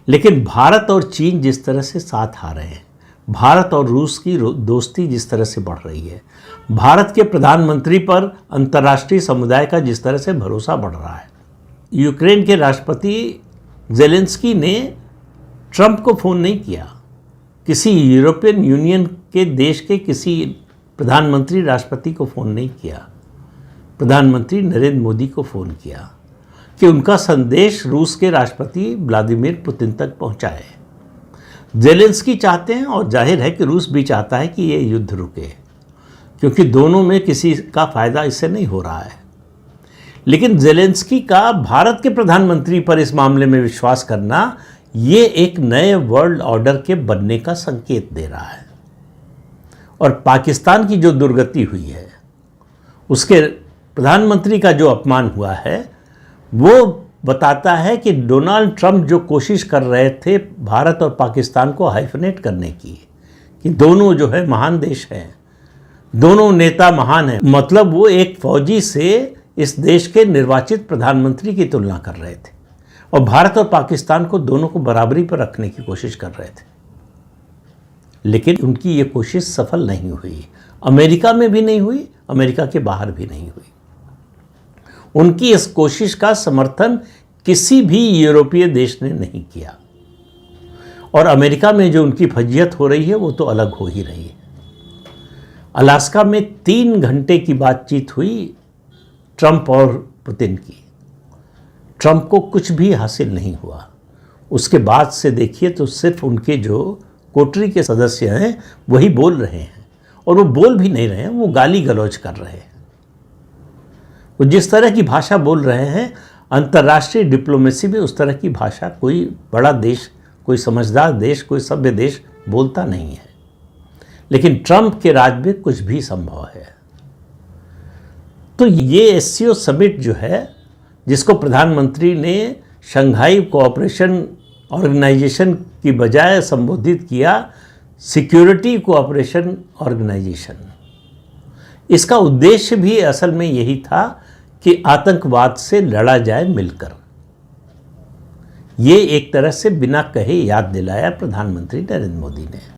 लेकिन भारत और चीन जिस तरह से साथ आ रहे हैं, भारत और रूस की दोस्ती जिस तरह से बढ़ रही है, भारत के प्रधानमंत्री पर अंतर्राष्ट्रीय समुदाय का जिस तरह से भरोसा बढ़ रहा है, यूक्रेन के राष्ट्रपति ज़ेलेंस्की ने ट्रंप को फ़ोन नहीं किया, किसी यूरोपियन यूनियन के देश के किसी प्रधानमंत्री राष्ट्रपति को फ़ोन नहीं किया, प्रधानमंत्री नरेंद्र मोदी को फ़ोन किया कि उनका संदेश रूस के राष्ट्रपति व्लादिमीर पुतिन तक पहुंचाए। ज़ेलेंस्की चाहते हैं और जाहिर है कि रूस भी चाहता है कि ये युद्ध रुके, क्योंकि दोनों में किसी का फ़ायदा इससे नहीं हो रहा है। लेकिन ज़ेलेंस्की का भारत के प्रधानमंत्री पर इस मामले में विश्वास करना, ये एक नए वर्ल्ड ऑर्डर के बनने का संकेत दे रहा है। और पाकिस्तान की जो दुर्गति हुई है, उसके प्रधानमंत्री का जो अपमान हुआ है, वो बताता है कि डोनाल्ड ट्रंप जो कोशिश कर रहे थे भारत और पाकिस्तान को हाइफनेट करने की, कि दोनों जो है महान देश हैं, दोनों नेता महान हैं, मतलब वो एक फौजी से इस देश के निर्वाचित प्रधानमंत्री की तुलना कर रहे थे और भारत और पाकिस्तान को दोनों को बराबरी पर रखने की कोशिश कर रहे थे। लेकिन उनकी ये कोशिश सफल नहीं हुई, अमेरिका में भी नहीं हुई, अमेरिका के बाहर भी नहीं हुई। उनकी इस कोशिश का समर्थन किसी भी यूरोपीय देश ने नहीं किया और अमेरिका में जो उनकी फजीयत हो रही है वो तो अलग हो ही रही है। अलास्का में 3 घंटे की बातचीत हुई ट्रंप और पुतिन की। ट्रंप को कुछ भी हासिल नहीं हुआ। उसके बाद से देखिए तो सिर्फ उनके जो कोटरी के सदस्य हैं वही बोल रहे हैं, और वो बोल भी नहीं रहे हैं, वो गाली गलौज कर रहे हैं। वो जिस तरह की भाषा बोल रहे हैं, अंतर्राष्ट्रीय डिप्लोमेसी में उस तरह की भाषा कोई बड़ा देश, कोई समझदार देश, कोई सभ्य देश बोलता नहीं है। लेकिन ट्रंप के राज में कुछ भी संभव है। तो ये एससीओ समिट जो है, जिसको प्रधानमंत्री ने शंघाई कोऑपरेशन ऑर्गेनाइजेशन की बजाय संबोधित किया सिक्योरिटी कोऑपरेशन ऑर्गेनाइजेशन, इसका उद्देश्य भी असल में यही था कि आतंकवाद से लड़ा जाए मिलकर। ये एक तरह से बिना कहे याद दिलाया प्रधानमंत्री नरेंद्र मोदी ने।